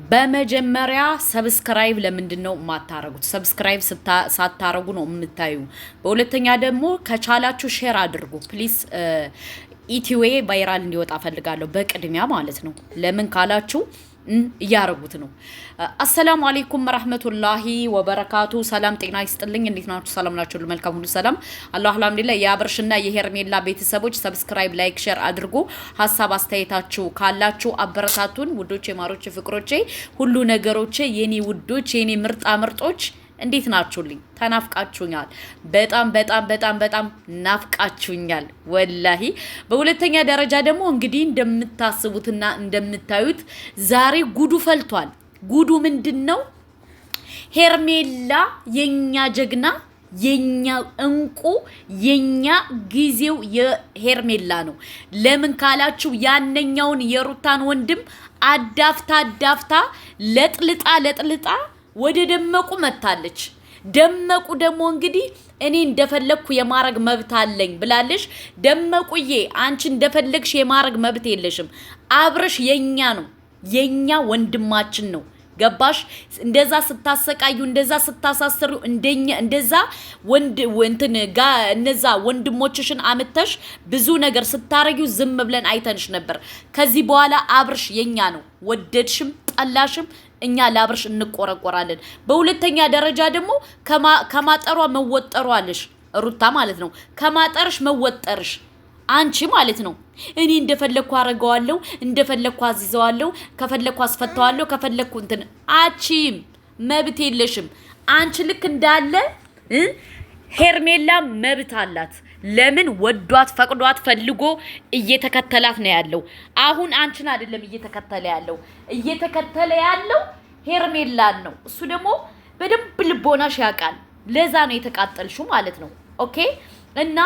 በመጀመሪያ ሰብስክራይብ ለምንድነው ማታረጉት? ሰብስክራይብ ሳታረጉ ነው የምታዩ። በሁለተኛ ደግሞ ከቻላችሁ ሼር አድርጉ ፕሊስ። ኢቲዌ ቫይራል እንዲወጣ ፈልጋለሁ በቅድሚያ ማለት ነው። ለምን ካላችሁ እያረጉት ነው። አሰላሙ አለይኩም ወራህመቱላሂ ወበረካቱ። ሰላም ጤና ይስጥልኝ። እንዴት ናችሁ? ሰላም ናችሁ? መልካም ሁሉ ሰላም አላህ አልሐምዱሊላህ። የአብርሽና የሄርሜላ ቤተሰቦች ሰብስክራይብ፣ ላይክ፣ ሼር አድርጉ። ሀሳብ አስተያየታችሁ ካላችሁ አበረታቱን። ውዶቼ፣ ማሮቼ፣ ፍቅሮቼ፣ ሁሉ ነገሮቼ፣ የኔ ውዶች፣ የኔ ምርጣ ምርጦች እንዴት ናችሁልኝ? ተናፍቃችሁኛል። በጣም በጣም በጣም በጣም ናፍቃችሁኛል ወላሂ። በሁለተኛ ደረጃ ደግሞ እንግዲህ እንደምታስቡትና እንደምታዩት ዛሬ ጉዱ ፈልቷል። ጉዱ ምንድነው? ሄርሜላ የኛ ጀግና፣ የኛ እንቁ፣ የኛ ጊዜው የሄርሜላ ነው። ለምን ካላችሁ ያነኛውን የሩታን ወንድም አዳፍታ ለጥልጣ ወደ ደመቁ መታለች። ደመቁ ደግሞ እንግዲህ እኔ እንደፈለግኩ የማረግ መብት አለኝ ብላለሽ። ደመቁዬ አንቺ እንደፈለግሽ የማረግ መብት የለሽም። አብርሽ የኛ ነው፣ የኛ ወንድማችን ነው። ገባሽ? እንደዛ ስታሰቃዩ፣ እንደዛ ስታሳስሩ፣ እንደዛ እነዛ ወንድሞችሽን አምተሽ ብዙ ነገር ስታረጊው ዝም ብለን አይተንሽ ነበር። ከዚህ በኋላ አብርሽ የኛ ነው። ወደድሽም ጠላሽም እኛ ለአብርሽ እንቆረቆራለን። በሁለተኛ ደረጃ ደግሞ ከማጠሯ መወጠሯ አለሽ ሩታ ማለት ነው። ከማጠርሽ መወጠርሽ አንቺ ማለት ነው። እኔ እንደፈለኩ አረጋዋለሁ፣ እንደፈለኩ አዝዘዋለሁ፣ ከፈለኩ አስፈታዋለሁ፣ ከፈለኩ አቺም መብት የለሽም። አንቺ ልክ እንዳለ ሄርሜላ መብት አላት። ለምን ወዷት ፈቅዷት ፈልጎ እየተከተላት ነው ያለው። አሁን አንቺን አይደለም እየተከተለ ያለው ሄርሜላን ነው። እሱ ደግሞ በደንብ ልቦናሽ ያውቃል። ለዛ ነው የተቃጠልሽው ማለት ነው። ኦኬ። እና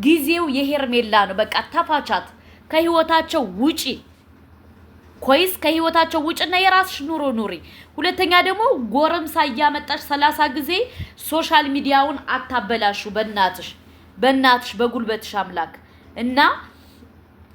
ጊዜው የሄርሜላ ነው። በቃ ተፋቻት፣ ከህይወታቸው ውጪ ኮይስ፣ ከህይወታቸው ውጭና የራስሽ ኑሮ ኑሪ። ሁለተኛ ደግሞ ጎረምሳ እያመጣሽ 30 ጊዜ ሶሻል ሚዲያውን አታበላሹ። በእናትሽ በጉልበትሽ አምላክ። እና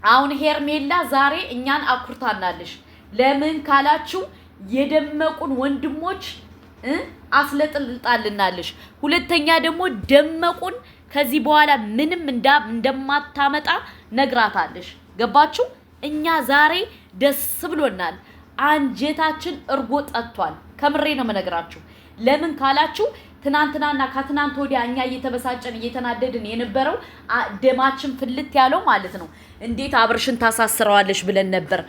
አሁን ሄርሜላ ዛሬ እኛን አኩርታናለሽ። ለምን ካላችሁ የደመቁን ወንድሞች አስለጥልጣልናለሽ። ሁለተኛ ደግሞ ደመቁን ከዚህ በኋላ ምንም እንደማታመጣ ነግራታለሽ። ገባችሁ? እኛ ዛሬ ደስ ብሎናል። አንጀታችን እርጎ ጠጥቷል። ከምሬ ነው የምነግራችሁ። ለምን ካላችሁ ትናንትናና ከትናንት ወዲያ እኛ እየተበሳጨን እየተናደድን የነበረው ደማችን ፍልት ያለው ማለት ነው። እንዴት አብርሽን ታሳስረዋለሽ ብለን ነበር።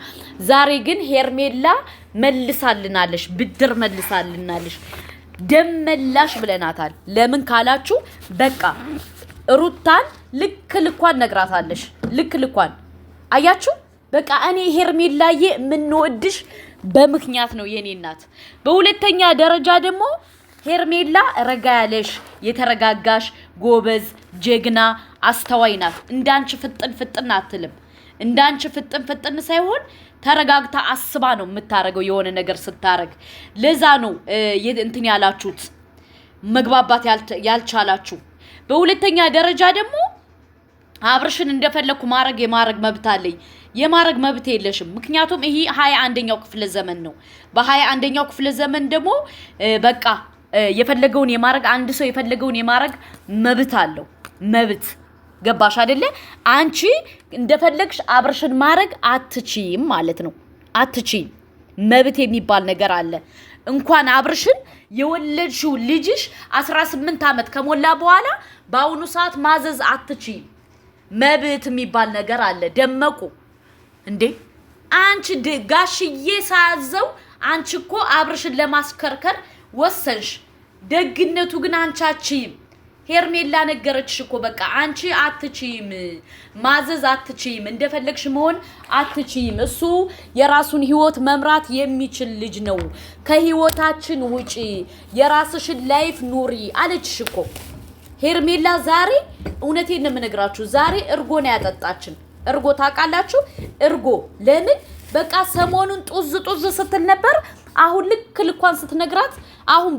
ዛሬ ግን ሄርሜላ መልሳልናለሽ፣ ብድር መልሳልናለሽ፣ ደም መላሽ ብለናታል። ለምን ካላችሁ በቃ ሩታን ልክ ልኳን ነግራታለሽ። ልክ ልኳን አያችሁ። በቃ እኔ ሄርሜላዬ የምንወድሽ በምክንያት ነው የኔ እናት። በሁለተኛ ደረጃ ደግሞ ሄርሜላ ረጋ ያለሽ የተረጋጋሽ ጎበዝ ጀግና አስተዋይ ናት። እንዳንቺ ፍጥን አትልም። እንዳንቺ ፍጥን ሳይሆን ተረጋግታ አስባ ነው የምታረገው የሆነ ነገር ስታረግ። ለዛ ነው እንትን ያላችሁት መግባባት ያልቻላችሁ። በሁለተኛ ደረጃ ደግሞ አብርሽን እንደፈለኩ የማረግ መብት አለኝ። የማረግ መብት የለሽም። ምክንያቱም ይሄ 21ኛው ክፍለ ዘመን ነው። በ21ኛው ክፍለ ዘመን ደግሞ በቃ የፈለገውን የማረግ አንድ ሰው የፈለገውን የማረግ መብት አለው። መብት ገባሽ አይደለ? አንቺ እንደፈለግሽ አብርሽን ማረግ አትችይም ማለት ነው። አትችይም። መብት የሚባል ነገር አለ። እንኳን አብርሽን የወለድሽው ልጅሽ 18 ዓመት ከሞላ በኋላ በአሁኑ ሰዓት ማዘዝ አትችይም። መብት የሚባል ነገር አለ። ደመቁ እንዴ አንቺ ጋሽዬ ሳያዘው አንቺ እኮ አብርሽን ለማስከርከር ወሰንሽ። ደግነቱ ግን አንቺ አትችይም። ሄርሜላ ነገረችሽ እኮ በቃ አንቺ አትችይም፣ ማዘዝ አትችይም፣ እንደፈለግሽ መሆን አትችይም። እሱ የራሱን ህይወት መምራት የሚችል ልጅ ነው። ከህይወታችን ውጪ የራስሽን ላይፍ ኑሪ አለችሽ እኮ ሄርሜላ። ዛሬ እውነቴን ነው የምነግራችሁ፣ ዛሬ እርጎ ነው ያጠጣችን። እርጎ ታውቃላችሁ? እርጎ ለምን በቃ ሰሞኑን ጡዝ ስትል ነበር። አሁን ልክ ልኳን ስትነግራት አሁን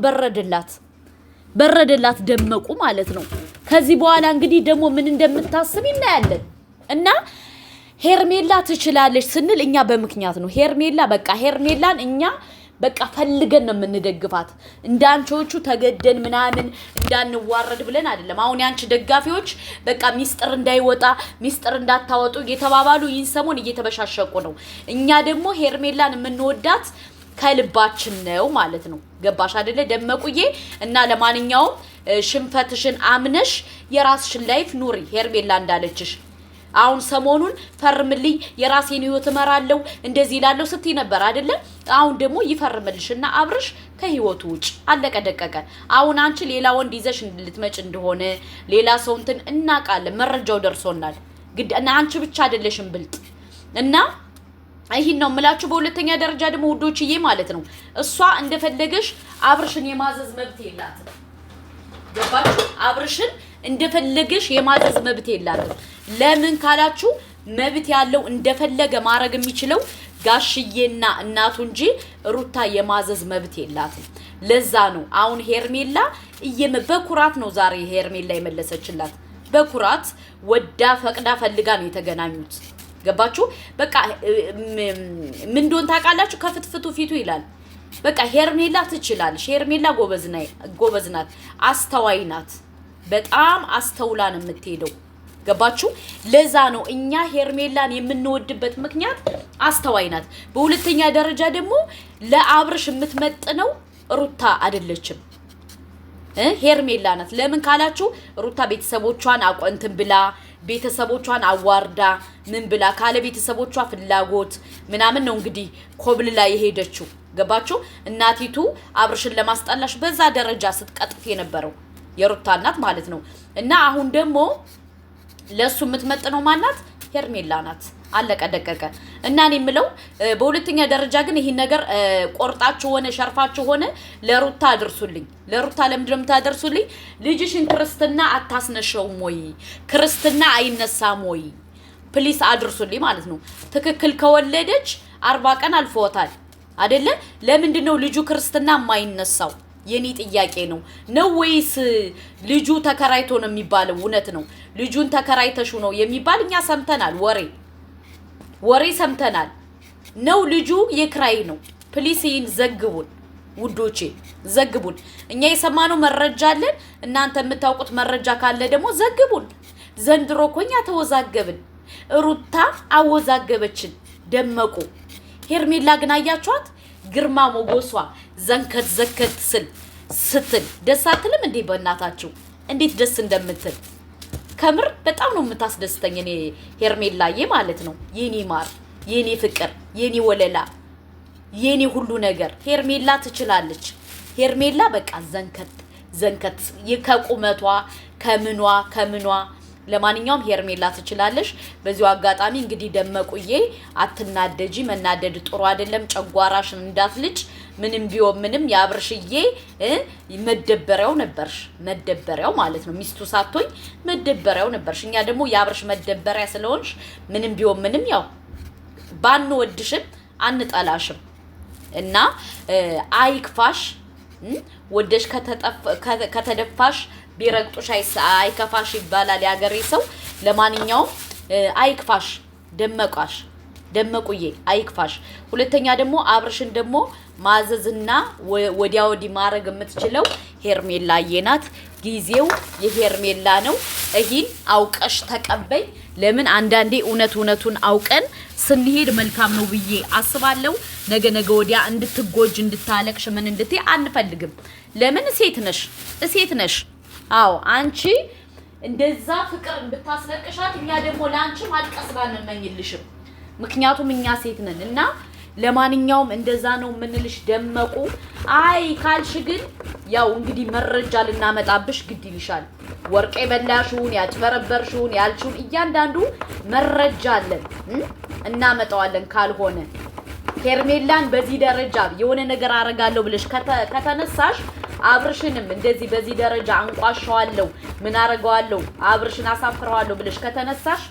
በረደላት ደመቁ ማለት ነው። ከዚህ በኋላ እንግዲህ ደግሞ ምን እንደምታስብ እናያለን። እና ሄርሜላ ትችላለች ስንል እኛ በምክንያት ነው። ሄርሜላን እኛ በቃ ፈልገን ነው የምንደግፋት እንዳንቾቹ ተገደን ምናምን እንዳንዋረድ ብለን አይደለም አሁን ያንቺ ደጋፊዎች በቃ ሚስጥር እንዳይወጣ ሚስጥር እንዳታወጡ እየተባባሉ ይንሰሙን እየተበሻሸቁ ነው እኛ ደግሞ ሄርሜላን የምንወዳት ከልባችን ነው ማለት ነው ገባሽ አይደለ ደመቁዬ እና ለማንኛውም ሽንፈትሽን አምነሽ የራስሽን ላይፍ ኑሪ ሄርሜላ እንዳለችሽ አሁን ሰሞኑን ፈርምልኝ የራሴን ህይወት እመራለሁ እንደዚህ ይላልው ስትይ ነበር አይደለ አሁን ደግሞ ይፈርምልሽና አብርሽ ከህይወቱ ውጭ አለቀ ደቀቀ አሁን አንቺ ሌላ ወንድ ይዘሽ ልትመጭ እንደሆነ ሌላ ሰው እንትን እናቃለን መረጃው ደርሶናል ግድ እና አንቺ ብቻ አይደለሽም ብልጥ እና ይሄን ነው የምላችሁ በሁለተኛ ደረጃ ደግሞ ውዶችዬ ማለት ነው እሷ እንደፈለገሽ አብርሽን የማዘዝ መብት የላትም ገባችሁ አብርሽን እንደፈለገሽ የማዘዝ መብት የላትም ለምን ካላችሁ መብት ያለው እንደፈለገ ማረግ የሚችለው ጋሽዬና እናቱ እንጂ ሩታ የማዘዝ መብት የላትም ለዛ ነው አሁን ሄርሜላ በኩራት ነው ዛሬ ሄርሜላ የመለሰችላት በኩራት ወዳ ፈቅዳ ፈልጋ ነው የተገናኙት ገባችሁ በቃ ምን እንደሆነ ታውቃላችሁ ከፍትፍቱ ፊቱ ይላል በቃ ሄርሜላ ትችላለሽ ሄርሜላ ጎበዝናት አስተዋይ ናት በጣም አስተውላ ነው የምትሄደው ገባችሁ ለዛ ነው እኛ ሄርሜላን የምንወድበት ምክንያት አስተዋይ ናት በሁለተኛ ደረጃ ደግሞ ለአብርሽ የምትመጥነው ሩታ አይደለችም ሄርሜላ ናት ለምን ካላችሁ ሩታ ቤተሰቦቿን አቆንትን ብላ ቤተሰቦቿን አዋርዳ ምን ብላ ካለ ቤተሰቦቿ ፍላጎት ምናምን ነው እንግዲህ ኮብልላ የሄደችው ገባችሁ እናቲቱ አብርሽን ለማስጣላሽ በዛ ደረጃ ስትቀጥፍ የነበረው የሩታ እናት ማለት ነው እና አሁን ደግሞ ለሱ የምትመጥነው ማናት ሄርሜላ ናት አለቀ ደቀቀ እና እኔ የምለው በሁለተኛ ደረጃ ግን ይሄን ነገር ቆርጣችሁ ሆነ ሸርፋችሁ ሆነ ለሩታ አድርሱልኝ ለሩታ ለምንድነው ታደርሱልኝ ልጅሽን ክርስትና አታስነሸውም ወይ ክርስትና አይነሳም ወይ ፕሊስ አድርሱልኝ ማለት ነው ትክክል ከወለደች 40 ቀን አልፎታል አይደለ ለምንድነው ልጁ ክርስትና የማይነሳው የኔ ጥያቄ ነው ወይስ ልጁ ተከራይቶ ነው የሚባለው እውነት ነው ልጁን ተከራይተሹ ነው የሚባልኛ ሰምተናል ወሬ ሰምተናል ነው ልጁ የክራይ ነው ፕሊስ ይን ዘግቡን ውዶቼ ዘግቡን እኛ የሰማነው መረጃ አለን እናንተ የምታውቁት መረጃ ካለ ደግሞ ዘግቡን ዘንድሮ ኮኛ ተወዛገብን ሩታ አወዛገበችን ደመቁ ሄርሜላ ግን አያችኋት ግርማ ሞገሷ ዘንከት ስትል ደስ አትልም እንዴ በእናታችሁ እንዴት ደስ እንደምትል ከምር በጣም ነው የምታስደስተኝ እኔ ሄርሜላዬ ማለት ነው የኔ ማር የኔ ፍቅር የኔ ወለላ የኔ ሁሉ ነገር ሄርሜላ ትችላለች ሄርሜላ በቃ ዘንከት ከቁመቷ ከምኗ ለማንኛውም ሄርሜላ ትችላለሽ በዚሁ አጋጣሚ እንግዲህ ደመቁዬ አትናደጂ መናደድ ጥሩ አይደለም ጨጓራሽን እንዳትልጭ ምንም ቢሆን ምንም ያብርሽዬ መደበሪያው ማለት ነው ሚስቱ ሳትሆኝ መደበሪያው ነበርሽ እኛ ደግሞ ያብርሽ መደበሪያ ስለሆንሽ ምንም ቢሆን ምንም ያው ባንወድሽም አንጠላሽም እና አይክፋሽ ወደሽ ከተደፋሽ ቢረግጡሽ አይከፋሽ ይባላል ያገሬ ሰው ለማንኛውም አይክፋሽ ደመቁዬ አይክፋሽ ሁለተኛ ደግሞ አብርሽን ደግሞ ማዘዝና ወዲያውዲ ማረግ የምትችለው ሄርሜላዬ ናት ጊዜው የሄርሜላ ነው እሂን አውቀሽ ተቀበይ ለምን አንዳንዴ እውነቱን አውቀን ስንሄድ መልካም ነው ብዬ አስባለሁ ነገ ወዲያ እንድትጎጅ እንድታለቅሽ ምን እንድትይ አንፈልግም ለምን ሴት ነሽ አዎ አንቺ እንደዛ ፍቅር እንድታስለቅሻት እኛ ደግሞ ላንቺ ማልቀስ ባንመኝልሽም ምክንያቱም እኛ ሴት ነን እና ለማንኛውም እንደዛ ነው ምንልሽ ደመቁ አይ ካልሽ ግን ያው እንግዲህ መረጃ ልናመጣብሽ ግድ ይልሻል ወርቄ በላሽውን ያጭበረበርሽውን ያልሽውን እያንዳንዱ መረጃ አለን እናመጣዋለን ካልሆነ ሄርሜላን በዚህ ደረጃ የሆነ ነገር አረጋለሁ ብለሽ ከተነሳሽ አብርሽንም እንደዚህ በዚህ ደረጃ አንቋሻዋለሁ ምን አረጋዋለሁ አብርሽን አሳፍረዋለሁ ብለሽ ከተነሳሽ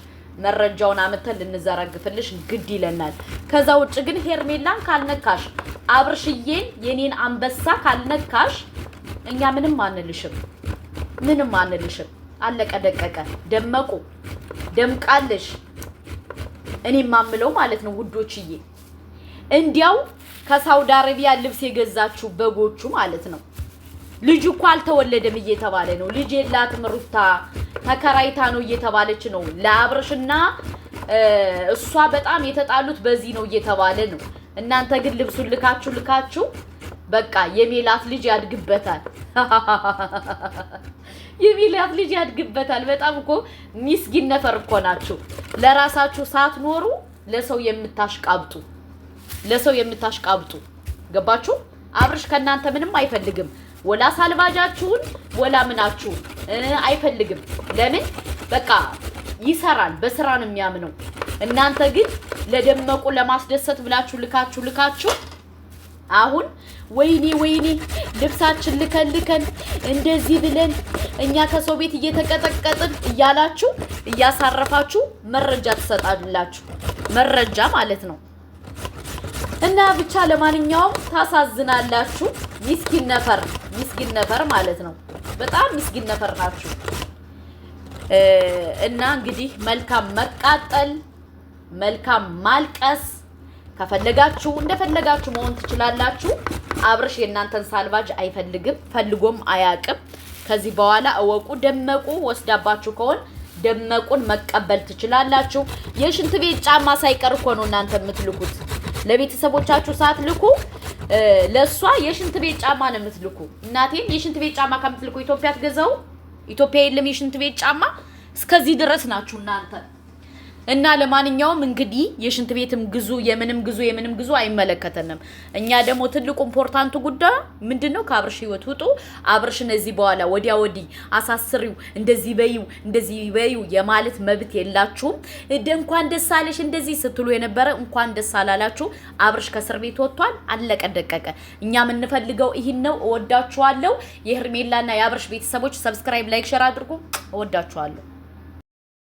መረጃውን አመተን ልንዘረግፍልሽ ግድ ይለናል ከዛ ውጭ ግን ሄርሜላን ካልነካሽ አብርሽዬን የኔን አንበሳ ካልነካሽ እኛ ምንም አንልሽም አለቀ ደቀቀ ደመቁ ደምቃለሽ እኔ ማምለው ማለት ነው ውዶችዬ እንዲያው ከሳውዲ አረቢያ ልብስ የገዛችሁ በጎቹ ማለት ነው። ልጅ እኮ አልተወለደም እየተባለ ነው። ልጅ የላትም ሩታ ተከራይታ ነው እየተባለች ነው። ለአብርሽና እሷ በጣም የተጣሉት በዚህ ነው እየተባለ ነው። እናንተ ግን ልብሱን ልካችሁ በቃ የሜላት ልጅ ያድግበታል። የሜላት ልጅ ያድግበታል። በጣም እኮ ሚስኪን ነፈር እኮ ናችሁ። ለራሳችሁ ሳትኖሩ ለሰው የምታሽቃብጡ ገባችሁ? አብርሽ ከናንተ ምንም አይፈልግም። ወላ ሳልባጃችሁን ወላ ምናችሁን አይፈልግም። ለምን? በቃ ይሰራል፣ በስራ ነው የሚያምነው። እናንተ ግን ለደመቁ ለማስደሰት ብላችሁ ልካችሁ አሁን ወይኔ ልብሳችን ልከን እንደዚህ ብለን እኛ ከሰው ቤት እየተቀጠቀጥን እያላችሁ እያሳረፋችሁ መረጃ ትሰጣላችሁ። መረጃ ማለት ነው። እና ብቻ ለማንኛውም ታሳዝናላችሁ። ሚስኪን ነፈር ማለት ነው። በጣም ሚስኪን ነፈር ናችሁ። እና እንግዲህ መልካም መቃጠል፣ መልካም ማልቀስ ከፈለጋችሁ እንደፈለጋችሁ መሆን ትችላላችሁ። አብርሽ የእናንተን ሳልባጅ አይፈልግም፣ ፈልጎም አያቅም። ከዚህ በኋላ እወቁ። ደመቁ ወስዳባችሁ ከሆነ ደመቁን መቀበል ትችላላችሁ። የሽንት ቤት ጫማ ሳይቀር እኮ ነው እናንተ የምትልኩት። ለቤተሰቦቻችሁ ሳትልኩ ለሷ የሽንት ቤት ጫማ ነው የምትልኩ። እናቴን የሽንት ቤት ጫማ ከምትልኩ ኢትዮጵያ ትገዛው። ኢትዮጵያ የለም የሽንት ቤት ጫማ። እስከዚህ ድረስ ናችሁ እናንተ። እና ለማንኛውም እንግዲህ የሽንት ቤትም ግዙ የምንም ግዙ አይመለከተንም። እኛ ደግሞ ትልቁ ኢምፖርታንቱ ጉዳይ ምንድነው? ከአብርሽ ህይወት ውጡ። አብርሽን እዚህ በኋላ ወዲያ አሳስሪው እንደዚህ በዩ የማለት መብት የላችሁም። እንኳን ደስ አለሽ እንደዚህ ስትሉ የነበረ እንኳን ደስ አላላችሁ። አብርሽ ከእስር ቤት ወጥቷል። አለቀ ደቀቀ። እኛ የምንፈልገው ይሄን ነው። እወዳችኋለሁ። የሄርሜላና የአብርሽ ቤተሰቦች ሰብስክራይብ፣ ላይክ፣ ሼር አድርጉ። እወዳችኋለሁ።